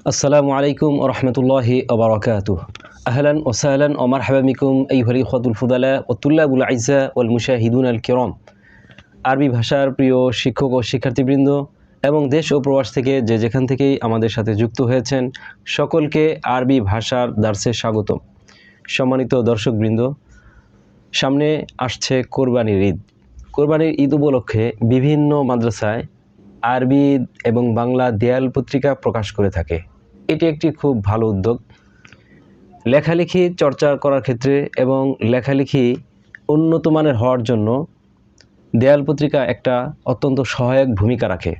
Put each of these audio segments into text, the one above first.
السلام عليكم ورحمة الله وبركاته. أهلا وسهلا ومرحبا بكم أيها الإخوة الفضلاء والطلاب الأعزاء والمشاهدون الكرام. আরবি ভাষার প্রিয় শিক্ষক ও শিক্ষার্থীবৃন্দ এবং দেশ ও প্রবাস থেকে যে যেখান থেকেই আমাদের সাথে যুক্ত হয়েছেন সকলকে আরবি ভাষার দার্সে স্বাগতম। সম্মানিত দর্শকবৃন্দ, সামনে আসছে কোরবানির ঈদ। কোরবানির ঈদ উপলক্ষে বিভিন্ন মাদ্রাসায় আরবি এবং বাংলা দেয়াল পত্রিকা প্রকাশ করে থাকে। এটি একটি খুব ভালো উদ্যোগ। লেখালেখি চর্চা করার ক্ষেত্রে এবং লেখালেখি উন্নত মানের হওয়ার জন্য দেয়াল পত্রিকা একটা অত্যন্ত সহায়ক ভূমিকা রাখে।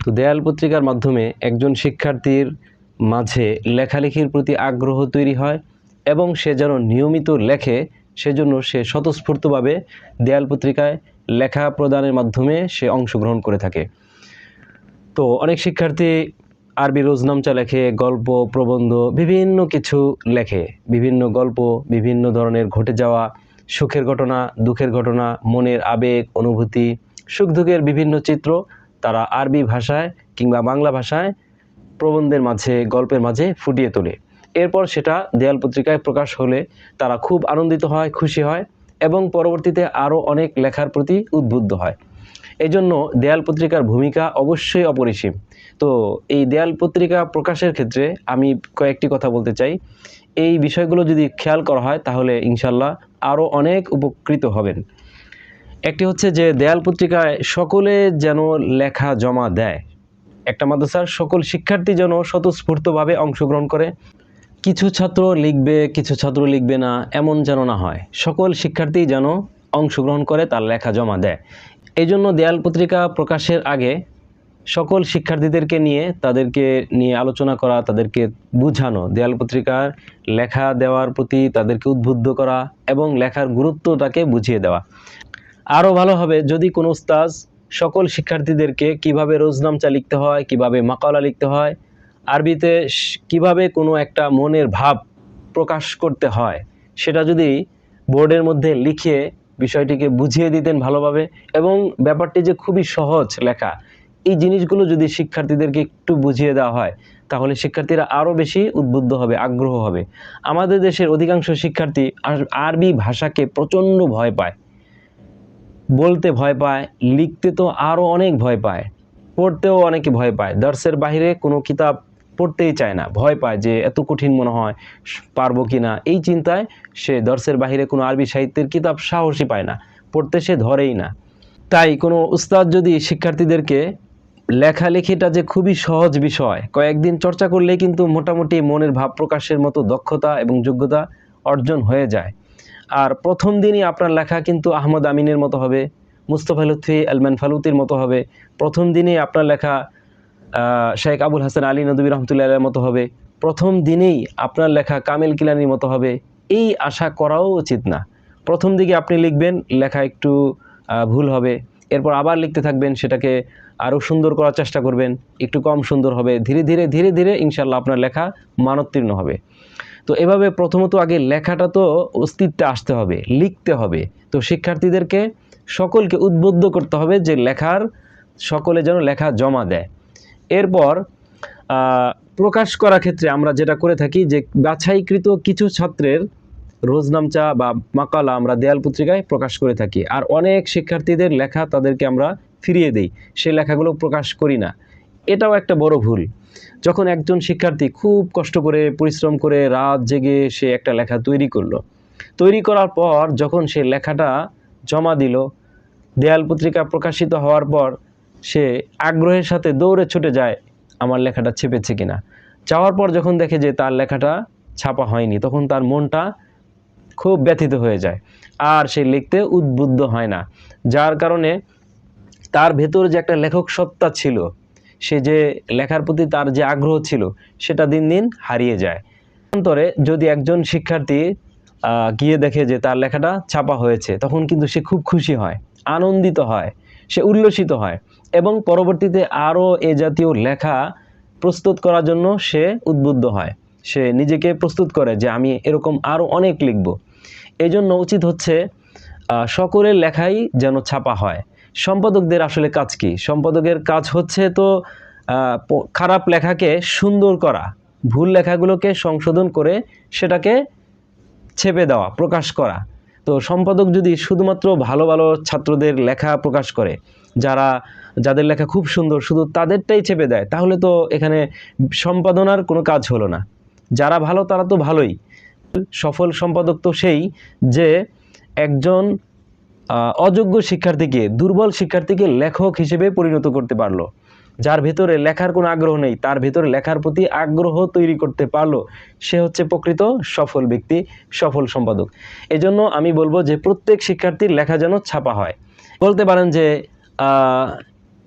তো দেয়াল পত্রিকার মাধ্যমে একজন শিক্ষার্থীর মাঝে লেখালেখির প্রতি আগ্রহ তৈরি হয় এবং সে যেন নিয়মিত লেখে, সেজন্য সে স্বতঃস্ফূর্তভাবে দেয়াল পত্রিকায় লেখা প্রদানের মাধ্যমে সে অংশগ্রহণ করে থাকে। তো অনেক শিক্ষার্থী আরবি রোজনামচা লেখে, গল্প, প্রবন্ধ, বিভিন্ন কিছু লেখে, বিভিন্ন গল্প, বিভিন্ন ধরনের ঘটে যাওয়া সুখের ঘটনা, দুঃখের ঘটনা, মনের আবেগ, অনুভূতি, সুখ দুঃখের বিভিন্ন চিত্র তারা আরবি ভাষায় কিংবা বাংলা ভাষায় প্রবন্ধের মাঝে, গল্পের মাঝে ফুটিয়ে তোলে। এরপর সেটা দেয়াল পত্রিকায় প্রকাশ হলে তারা খুব আনন্দিত হয়, খুশি হয় এবং পরবর্তীতে আরও অনেক লেখার প্রতি উদ্বুদ্ধ হয়। এই জন্য দেয়াল পত্রিকার ভূমিকা অবশ্যই অপরিসীম। তো এই দেয়াল পত্রিকা প্রকাশের ক্ষেত্রে আমি কয়েকটি কথা বলতে চাই। এই বিষয়গুলো যদি খেয়াল করা হয় তাহলে ইনশাল্লাহ আরও অনেক উপকৃত হবেন। একটি হচ্ছে যে দেয়াল পত্রিকায় সকলে যেন লেখা জমা দেয়। একটা মাদ্রাসার সকল শিক্ষার্থী যেন স্বতঃস্ফূর্তভাবে অংশগ্রহণ করে। কিছু ছাত্র লিখবে, কিছু ছাত্র লিখবে না, এমন যেন না হয়। সকল শিক্ষার্থী যেন অংশগ্রহণ করে, তার লেখা জমা দেয়। এই জন্য দেয়াল পত্রিকা প্রকাশের আগে সকল শিক্ষার্থীদেরকে নিয়ে তাদেরকে নিয়ে আলোচনা করা, তাদেরকে বুঝানো, দেয়াল পত্রিকার লেখা দেওয়ার প্রতি তাদেরকে উদ্বুদ্ধ করা এবং লেখার গুরুত্বটাকে বুঝিয়ে দেওয়া। আরও ভালো হবে যদি কোনো উস্তাদ সকল শিক্ষার্থীদেরকে কিভাবে রোজনামচা লিখতে হয়, কিভাবে মাকালা লিখতে হয়, আরবিতে কিভাবে কোনো একটা মনের ভাব প্রকাশ করতে হয়, সেটা যদি বোর্ডের মধ্যে লিখে বিষয়টিকে বুঝিয়ে দিতেন ভালোভাবে, এবং ব্যাপারটি যে খুবই সহজ লেখা, এই জিনিসগুলো যদি শিক্ষার্থীদেরকে একটু বুঝিয়ে দেওয়া হয় তাহলে শিক্ষার্থীরা আরও বেশি উদ্বুদ্ধ হবে, আগ্রহ হবে। আমাদের দেশের অধিকাংশ শিক্ষার্থী আরবি ভাষাকে প্রচণ্ড ভয় পায়, বলতে ভয় পায়, লিখতে তো আরও অনেক ভয় পায়, পড়তেও অনেকে ভয় পায়। দার্সের বাইরে কোনো কিতাব পড়তেই চায় না, ভয় পায় যে এত কঠিন মনে হয়, পারবো কি না, এই চিন্তায় সে দার্সের বাইরে কোনো আরবি সাহিত্যের কিতাব সাহসী পায় না, পড়তে সে ধরেই না। তাই কোনো উস্তাদ যদি শিক্ষার্থীদেরকে লেখালেখিটা যে খুবই সহজ বিষয়, কয়েকদিন চর্চা করলেই কিন্তু মোটামুটি মনের ভাব প্রকাশের মতো দক্ষতা এবং যোগ্যতা অর্জন হয়ে যায়। আর প্রথম দিনই আপনার লেখা কিন্তু আহমদ আমিনের মতো হবে, মুস্তফা লুৎফি আল মানফালুতির মতো হবে। প্রথম দিনেই আপনার লেখা শেখ আবুল হাসান আলী নদভী রহমতুল্লাহ আলাইহির মতো হবে। প্রথম দিনেই আপনার লেখা কামেল কিলানির মতো হবে, এই আশা করাও উচিত না। প্রথম দিকে আপনি লিখবেন, লেখা একটু ভুল হবে, এরপর আবার লিখতে থাকবেন, সেটাকে আরও সুন্দর করার চেষ্টা করবেন, একটু কম সুন্দর হবে, ধীরে ধীরে ধীরে ধীরে ইনশাল্লাহ আপনার লেখা মানোত্তীর্ণ হবে। তো এভাবে প্রথমত আগে লেখাটা তো অস্তিত্বে আসতে হবে, লিখতে হবে। তো শিক্ষার্থীদেরকে সকলকে উদ্বুদ্ধ করতে হবে যে লেখার, সকলে যেন লেখা জমা দেয়। এরপর প্রকাশ করার ক্ষেত্রে আমরা যেটা করে থাকি যে বাছাইকৃত কিছু ছাত্রের রোজনামচা বা মাকালা আমরা দেয়াল পত্রিকায় প্রকাশ করে থাকি, আর অনেক শিক্ষার্থীদের লেখা তাদেরকে আমরা ফিরিয়ে দেই, সেই লেখাগুলো প্রকাশ করি না। এটাও একটা বড় ভুল। যখন একজন শিক্ষার্থী খুব কষ্ট করে, পরিশ্রম করে, রাত জেগে সে একটা লেখা তৈরি করলো, তৈরি করার পর যখন সে লেখাটা জমা দিল, দেয়াল পত্রিকা প্রকাশিত হওয়ার পর সে আগ্রহের সাথে দৌড়ে ছুটে যায় আমার লেখাটা ছেপেছে কিনা। যাওয়ার পর যখন দেখে যে তার লেখাটা ছাপা হয়নি, তখন তার মনটা খুব ব্যথিত হয়ে যায়, আর সে লিখতে উদ্বুদ্ধ হয় না। যার কারণে তার ভেতর যে একটা লেখক সত্তা ছিল, সে যে লেখার প্রতি তার যে আগ্রহ ছিল, সেটা দিন দিন হারিয়ে যায়। অন্তরে যদি একজন শিক্ষার্থী গিয়ে দেখে যে তার লেখাটা ছাপা হয়েছে, তখন কিন্তু সে খুব খুশি হয়, আনন্দিত হয়, সে উল্লসিত হয় এবং পরবর্তীতে আরও এ জাতীয় লেখা প্রস্তুত করার জন্য সে উদ্বুদ্ধ হয়। সে নিজেকে প্রস্তুত করে যে আমি এরকম আরও অনেক লিখব। এই জন্য উচিত হচ্ছে সকলের লেখাই যেন ছাপা হয়। সম্পাদকদের আসলে কাজ কি? সম্পাদকের কাজ হচ্ছে তো খারাপ লেখাকে সুন্দর করা, ভুল লেখাগুলোকে সংশোধন করে সেটাকে ছেপে দেওয়া, প্রকাশ করা। তো সম্পাদক যদি শুধুমাত্র ভালো ভালো ছাত্রদের লেখা প্রকাশ করে, যাদের লেখা খুব সুন্দর শুধু তাদেরটাই ছেপে দেয়, তাহলে তো এখানে সম্পাদনার কোনো কাজ হলো না। যারা ভালো তারা তো ভালোই। সফল সম্পাদক তো সেই যে একজন অযোগ্য শিক্ষার্থীকে, দুর্বল শিক্ষার্থীকে লেখক হিসেবে পরিণত করতে পারলো। যার ভেতরে লেখার কোনো আগ্রহ নেই, তার ভেতরে লেখার প্রতি আগ্রহ তৈরি করতে পারলো, সে হচ্ছে প্রকৃত সফল ব্যক্তি, সফল সম্পাদক। এজন্য আমি বলবো যে প্রত্যেক শিক্ষার্থীর লেখা যেন ছাপা হয়। বলতে পারেন যে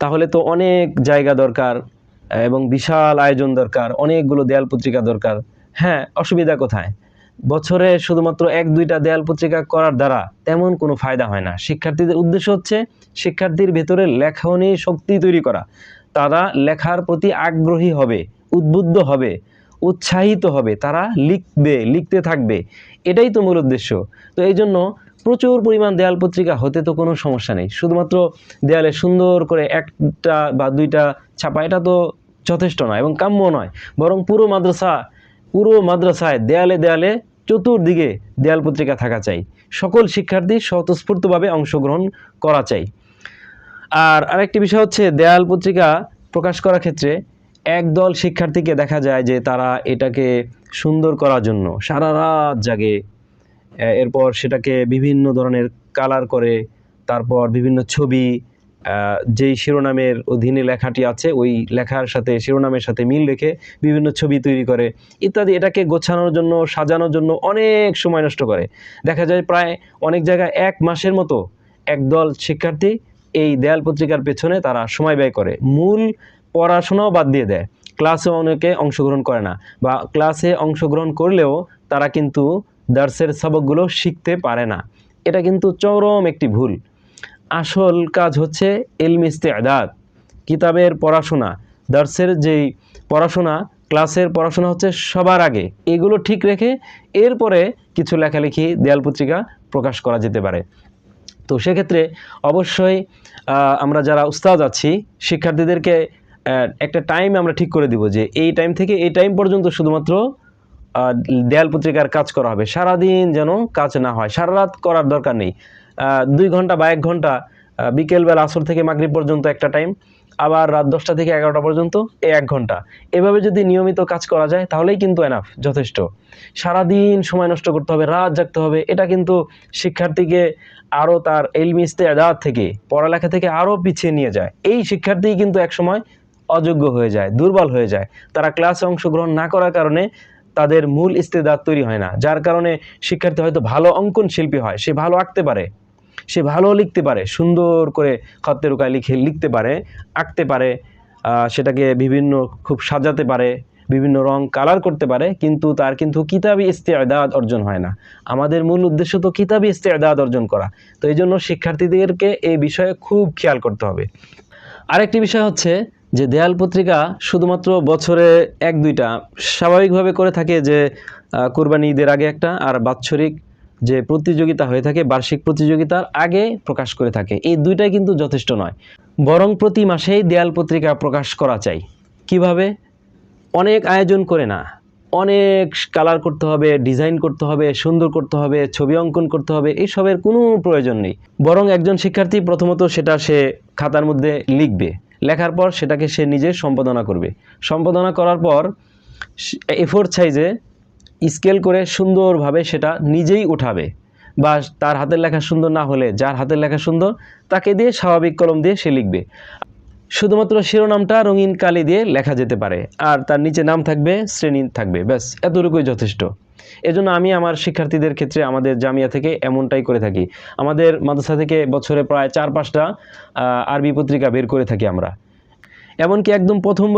তাহলে তো অনেক জায়গা দরকার এবং বিশাল আয়োজন দরকার, অনেকগুলো দেয়াল পত্রিকা দরকার। হ্যাঁ, অসুবিধা কোথায়? বছরে শুধুমাত্র 1-2টা দেয়াল পত্রিকা করার দ্বারা তেমন কোনো ফায়দা হয় না। শিক্ষার্থীদের উদ্দেশ্য হচ্ছে শিক্ষার্থীর ভেতরে লেখনী শক্তি তৈরি করা, তারা লেখার প্রতি আগ্রহী হবে, উদ্বুদ্ধ হবে, উৎসাহিত হবে, তারা লিখতে থাকবে, এটাই তো মূল উদ্দেশ্য। তো এই জন্য প্রচুর পরিমাণ দেয়াল পত্রিকা হতে তো কোনো সমস্যা নেই। শুধুমাত্র দেয়ালে সুন্দর করে 1টা বা 2টা ছাপা, এটা তো যথেষ্ট নয় এবং কাম্য নয়। বরং পুরো মাদ্রাসায় দেয়ালে দেয়ালে চতুর্দিকে দেয়াল পত্রিকা থাকা চাই, সকল শিক্ষার্থী স্বতঃস্ফূর্তভাবে অংশগ্রহণ করা চাই। আর আরেকটি বিষয় হচ্ছে, দেয়াল পত্রিকা প্রকাশ করার ক্ষেত্রে একদল শিক্ষার্থীকে দেখা যায় যে তারা এটাকে সুন্দর করার জন্য সারা রাত জাগে, এরপর সেটাকে বিভিন্ন ধরনের কালার করে, তারপর বিভিন্ন ছবি, যেই শিরোনামের অধীনে লেখাটি আছে ওই লেখার সাথে শিরোনামের সাথে মিল রেখে বিভিন্ন ছবি তৈরি করে ইত্যাদি। এটাকে গোছানোর জন্য, সাজানোর জন্য অনেক সময় নষ্ট করে। দেখা যায় প্রায় অনেক জায়গায় 1 মাসের মতো একদল শিক্ষার্থী এই দেয়াল পত্রিকার পেছনে তারা সময় ব্যয় করে, মূল পড়াশোনাও বাদ দিয়ে দেয়। ক্লাসে অনেকে অংশগ্রহণ করে না, বা ক্লাসে অংশগ্রহণ করলেও তারা কিন্তু দার্সের সবকগুলো শিখতে পারে না। এটা কিন্তু চরম একটি ভুল। আসল কাজ হচ্ছে ইলমি ইস্তেদাদ, কিতাবের পড়াশোনা, দার্সের যেই পড়াশোনা, ক্লাসের পড়াশোনা হচ্ছে সবার আগে। এগুলো ঠিক রেখে এরপরে কিছু লেখালেখি দেয়াল পত্রিকা প্রকাশ করা যেতে পারে। তো সেক্ষেত্রে অবশ্যই আমরা যারা উস্তাদ আছি শিক্ষার্থীদেরকে একটা টাইম আমরা ঠিক করে দিব যে এই টাইম থেকে এই টাইম পর্যন্ত শুধুমাত্র দেয়াল পত্রিকার কাজ করা হবে। সারাদিন যেন কাজ না হয়, সারা রাত করার দরকার নেই। 2 ঘন্টা বা 1 ঘন্টা, বিকেলবেলা আসর থেকে মাগরিব পর্যন্ত একটা টাইম, আবার রাত 10টা থেকে 11টা পর্যন্ত 1 ঘন্টা। এভাবে যদি নিয়মিত কাজ করা যায় তাহলেই কিন্তু এনাফ, যথেষ্ট। সারাদিন সময় নষ্ট করতে হবে, রাত জাগতে হবে, এটা কিন্তু শিক্ষার্থীকে আরও তার ইলমি ইস্তেদাদ থেকে, পড়ালেখা থেকে আরও পিছিয়ে নিয়ে যায়। এই শিক্ষার্থী কিন্তু একসময় অযোগ্য হয়ে যায়, দুর্বল হয়ে যায়। তারা ক্লাসে অংশগ্রহণ না করার কারণে তাদের মূল ইস্তেদাদ তৈরি হয় না, যার কারণে শিক্ষার্থী হয়তো ভালো অঙ্কন শিল্পী হয়, সে ভালো আঁকতে পারে, সে ভালো লিখতে পারে, সুন্দর করে খত্তে রুকায় লিখতে পারে, আঁকতে পারে, সেটাকে বিভিন্ন খুব সাজাতে পারে, বিভিন্ন রং কালার করতে পারে, কিন্তু তার কিন্তু কিতাবি ইস্তেদাদ অর্জন হয় না। আমাদের মূল উদ্দেশ্য তো কিতাবি ইস্তেদাদ অর্জন করা। তো এই জন্য শিক্ষার্থীদেরকে এই বিষয়ে খুব খেয়াল করতে হবে। আরেকটি বিষয় হচ্ছে যে দেয়াল পত্রিকা শুধুমাত্র বছরে 1-2টা স্বাভাবিকভাবে করে থাকে, যে কুরবানি ঈদের আগে একটা, আর বাৎসরিক যে প্রতিযোগিতা হয়ে থাকে বার্ষিক প্রতিযোগিতার আগে প্রকাশ করে থাকে। এই 2টাই কিন্তু যথেষ্ট নয়, বরং প্রতি মাসেই দেয়াল পত্রিকা প্রকাশ করা চাই। কিভাবে? অনেক আয়োজন করে না, অনেক কালার করতে হবে, ডিজাইন করতে হবে, সুন্দর করতে হবে, ছবি অঙ্কন করতে হবে, এইসবের কোনো প্রয়োজন নেই। বরং একজন শিক্ষার্থী প্রথমত সেটা সে খাতার মধ্যে লিখবে, লেখার পর সেটাকে সে নিজে সম্পাদনা করবে, সম্পাদনা করার পর A4 সাইজে স্কেল করে সুন্দরভাবে সেটা নিজেই উঠাবে, বা তার হাতের লেখা সুন্দর না হলে যার হাতের লেখা সুন্দর তাকে দিয়ে স্বাভাবিক কলম দিয়ে সে লিখবে। শুধুমাত্র শিরোনামটা রঙিন কালি দিয়ে লেখা যেতে পারে, আর তার নিচে নাম থাকবে, শ্রেণী থাকবে, ব্যাস এতটুকুই যথেষ্ট। এজন্য আমি আমার শিক্ষার্থীদের ক্ষেত্রে আমাদের জামিয়া থেকে এমনটাই করে থাকি। আমাদের মাদ্রাসা থেকে বছরে প্রায় 4-5টা আরবি পত্রিকা বের করে থাকি আমরা। এমনকি একদম প্রথম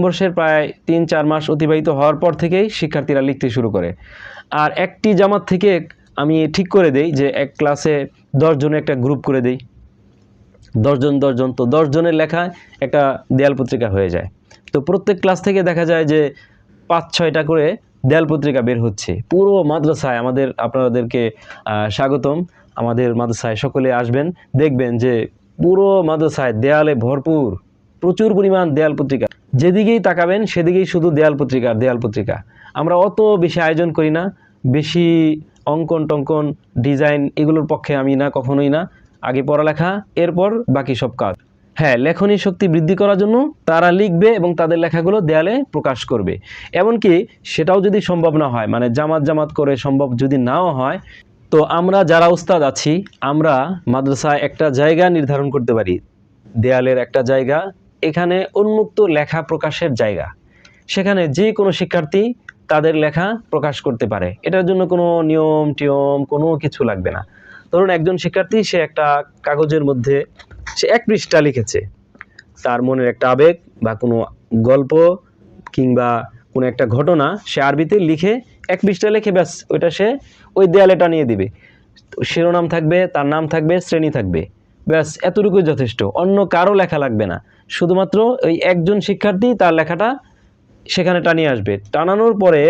বর্ষের প্রায় 3-4 মাস অতিবাহিত হওয়ার পর থেকেই শিক্ষার্থীরা লিখতে শুরু করে। আর একটি জামাত থেকে আমি ঠিক করে দেই যে এক ক্লাসে 10 জনের একটা গ্রুপ করে দেই, 10 জন, তো 10 জনের লেখা একটা দেয়াল পত্রিকা হয়ে যায়। তো প্রত্যেক ক্লাস থেকে দেখা যায় যে 5-6টা করে দেয়াল পত্রিকা বের হচ্ছে পুরো মাদ্রাসায়। আপনাদেরকে স্বাগতম, আমাদের মাদ্রাসায় সকলে আসবেন, দেখবেন যে পুরো মাদ্রাসায় দেয়ালে ভরপুর প্রচুর পরিমাণ দেয়াল পত্রিকা, যেদিকেই তাকাবেন সেদিকেই শুধু দেয়াল পত্রিকা দেয়াল পত্রিকা। আমরা অত বেশি আয়োজন করি না, বেশি অঙ্কন টঙ্কন ডিজাইন এগুলোর পক্ষে আমি না, কখনোই না। আগে পড়ালেখা, এরপর বাকি সব কাজ। হ্যাঁ, লেখনী শক্তি বৃদ্ধি করার জন্য তারা লিখবে এবং তাদের লেখাগুলো দেয়ালে প্রকাশ করবে। এমনকি সেটাও যদি সম্ভব না হয়, মানে জামাত জামাত করে সম্ভব যদি নাও হয়, তো আমরা যারা উস্তাদ আছি আমরা মাদ্রাসায় একটা জায়গা নির্ধারণ করতে পারি, দেয়ালের একটা জায়গা, এখানে উন্মুক্ত লেখা প্রকাশের জায়গা। সেখানে যে কোনো শিক্ষার্থী তাদের লেখা প্রকাশ করতে পারে। এটার জন্য কোনো নিয়ম টিয়ম কোনো কিছু লাগবে না। ধরুন একজন শিক্ষার্থী সে একটা কাগজের মধ্যে সে 1 পৃষ্ঠা লিখেছে, তার মনের একটা আবেগ বা কোনো গল্প কিংবা কোনো একটা ঘটনা সে আরবিতে লিখে 1 পৃষ্ঠা লিখে ব্যাস ওইটা সে ওই দেয়ালে টানিয়ে দিবে। শিরোনাম থাকবে, তার নাম থাকবে, শ্রেণী থাকবে, ব্যাস এতটুকুই যথেষ্ট। অন্য কারো লেখা লাগবে না, শুধুমাত্র ওই একজন শিক্ষার্থী তার লেখাটা সেখানে টানিয়ে আসবে। টানানোর পরে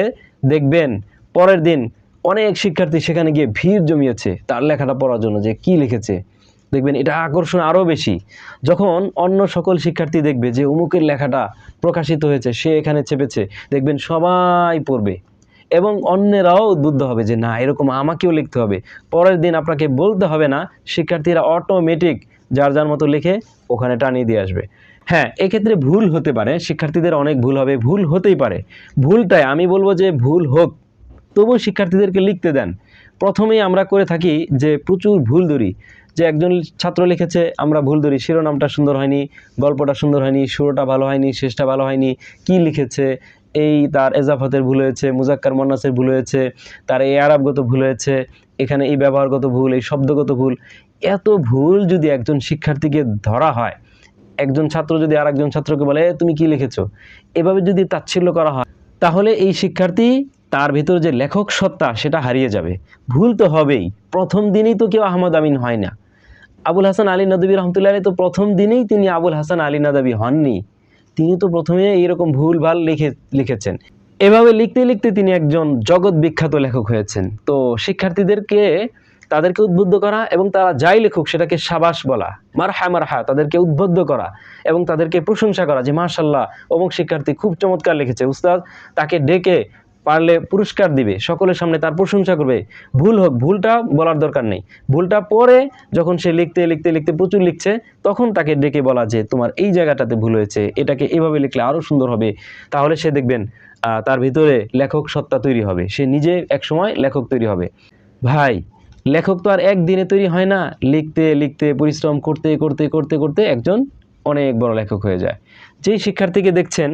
দেখবেন পরের দিন অনেক শিক্ষার্থী সেখানে গিয়ে ভিড় জমিয়েছে তার লেখাটা পড়ার জন্য, যে কি লিখেছে। দেখবেন এটা আকর্ষণ আরও বেশি যখন অন্য সকল শিক্ষার্থী দেখবে যে অমুকের লেখাটা প্রকাশিত হয়েছে, সে এখানে চেপেছে, দেখবেন সবাই পড়বে এবং অন্যেরাও উদ্বুদ্ধ হবে যে না, এরকম আমাকেও লিখতে হবে। পরের দিন আপনাকে বলতে হবে না, শিক্ষার্থীরা অটোমেটিক যার যার মতো লিখে ওখানে টানিয়ে দিয়ে আসবে। হ্যাঁ, এক্ষেত্রে ভুল হতে পারে, শিক্ষার্থীদের অনেক ভুল হবে, ভুল হতেই পারে। ভুলটাই আমি বলবো যে ভুল হোক, তবুও শিক্ষার্থীদেরকে লিখতে দেন। প্রথমেই আমরা করে থাকি যে প্রচুর ভুল ধরি, যে একজন ছাত্র লিখেছে আমরা ভুল ধরি, শিরোনামটা সুন্দর হয়নি, গল্পটা সুন্দর হয়নি, শুরুটা ভালো হয়নি, শেষটা ভালো হয়নি, কি লিখেছে, এই তার এজাফাতের ভুল হয়েছে, মুজাক্কার মুন্নাসের ভুল হয়েছে, তার এই আরবগত ভুল হয়েছে, এখানে এই ব্যবহারগত ভুল, এই শব্দগত ভুল। এত ভুল যদি একজন শিক্ষার্থীকে ধরা হয়, একজন ছাত্র যদি আর একজন ছাত্রকে বলে তুমি কি লিখেছো, এভাবে যদি তাচ্ছিল্য করা হয়, তাহলে এই শিক্ষার্থী তার ভিতর যে লেখক সত্তা সেটা হারিয়ে যাবে। ভুল তো হবেই, প্রথম দিনেই তো কেউ আহমদ আমিন হয় না। আবুল হাসান আলী নদভী রহমতুল্লাহ আলাইহি তো প্রথম দিনেই তিনি আবুল হাসান আলী নদভী হননি, তিনি তো প্রথমে এইরকম ভুলভাল লিখেছেন। এভাবে লিখতে লিখতে তিনি একজন জগৎ বিখ্যাত লেখক হয়েছেন। তো শিক্ষার্থীদেরকে তাদেরকে উদ্বুদ্ধ করা এবং তারা যাই লেখুক সেটাকে সাবাস বলা, মারহা মারহা, তাদেরকে উদ্বুদ্ধ করা এবং তাদেরকে প্রশংসা করা যে মাশাআল্লাহ অমুক শিক্ষার্থী খুব চমৎকার লিখেছে, উস্তাদ তাকে ডেকে পারলে পুরস্কার দিবে, সকলের সামনে তার প্রশংসা করবে। ভুল হোক, ভুলটা বলার দরকার নেই, ভুলটা পরে যখন সে লিখতে লিখতে লিখতে প্রচুর লিখছে তখন তাকে ডেকে বলা যে তোমার এই জায়গাটাতে ভুল হয়েছে, এটাকে এভাবে লিখলে আরও সুন্দর হবে। তাহলে সে দেখবেন তার ভিতরে লেখক সত্তা তৈরি হবে, সে নিজে একসময় লেখক তৈরি হবে। ভাই, লেখক তো আর একদিনে তৈরি হয় না, লিখতে লিখতে পরিশ্রম করতে করতে করতে করতে একজন অনেক বড় লেখক হয়ে যায়। যেই শিক্ষার্থীকে দেখছেন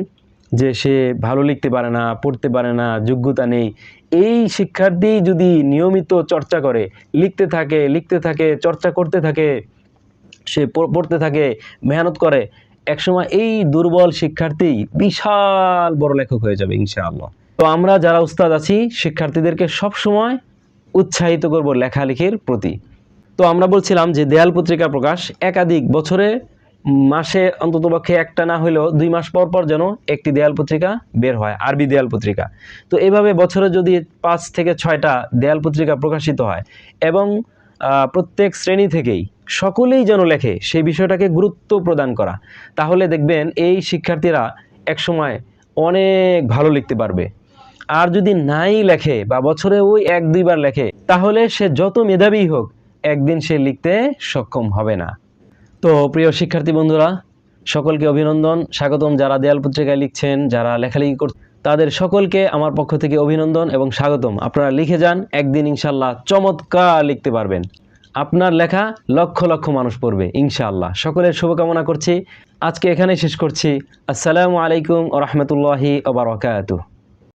যে সে ভালো লিখতে পারে না, পড়তে পারে না, যোগ্যতা নেই, এই শিক্ষার্থী যদি নিয়মিত চর্চা করে, লিখতে থাকে, চর্চা করতে থাকে, সে পড়তে থাকে, মেহনত করে, একসময় এই দুর্বল শিক্ষার্থী বিশাল বড় লেখক হয়ে যাবে ইনশাআল্লাহ। তো আমরা যারা উস্তাদ আছি শিক্ষার্থীদেরকে সবসময় উৎসাহিত করব লেখালেখির প্রতি। তো আমরা বলছিলাম যে দেয়াল পত্রিকা প্রকাশ একাধিক বছরে, মাসে অন্ততপক্ষে একটা না হলেও 2 মাস পর পর যেন একটি দেয়াল পত্রিকা বের হয়, আরবি দেয়াল পত্রিকা। তো এভাবে বছরে যদি 5 থেকে 6টা দেয়াল পত্রিকা প্রকাশিত হয় এবং প্রত্যেক শ্রেণী থেকেই সকলেই যেন লেখে, সেই বিষয়টাকে গুরুত্ব প্রদান করা, তাহলে দেখবেন এই শিক্ষার্থীরা একসময় অনেক ভালো লিখতে পারবে। আর যদি নাই লেখে বা বছরে ওই 1-2 বার লেখে, তাহলে সে যত মেধাবী হোক একদিন সে লিখতে সক্ষম হবে না। তো প্রিয় শিক্ষার্থী বন্ধুরা, সকলকে অভিনন্দন, স্বাগতম। যারা দেয়াল পত্রিকায় লিখছেন, যারা লেখালেখি করছেন, তাদের সকলকে আমার পক্ষ থেকে অভিনন্দন এবং স্বাগতম। আপনারা লিখে যান, একদিন ইনশাআল্লাহ চমৎকার লিখতে পারবেন। আপনার লেখা লক্ষ লক্ষ মানুষ পড়বে ইনশাআল্লাহ। সকলের শুভকামনা করছি। আজকে এখানেই শেষ করছি। আসসালামু আলাইকুম ওয়া রাহমাতুল্লাহি ওয়া বারাকাতুহু।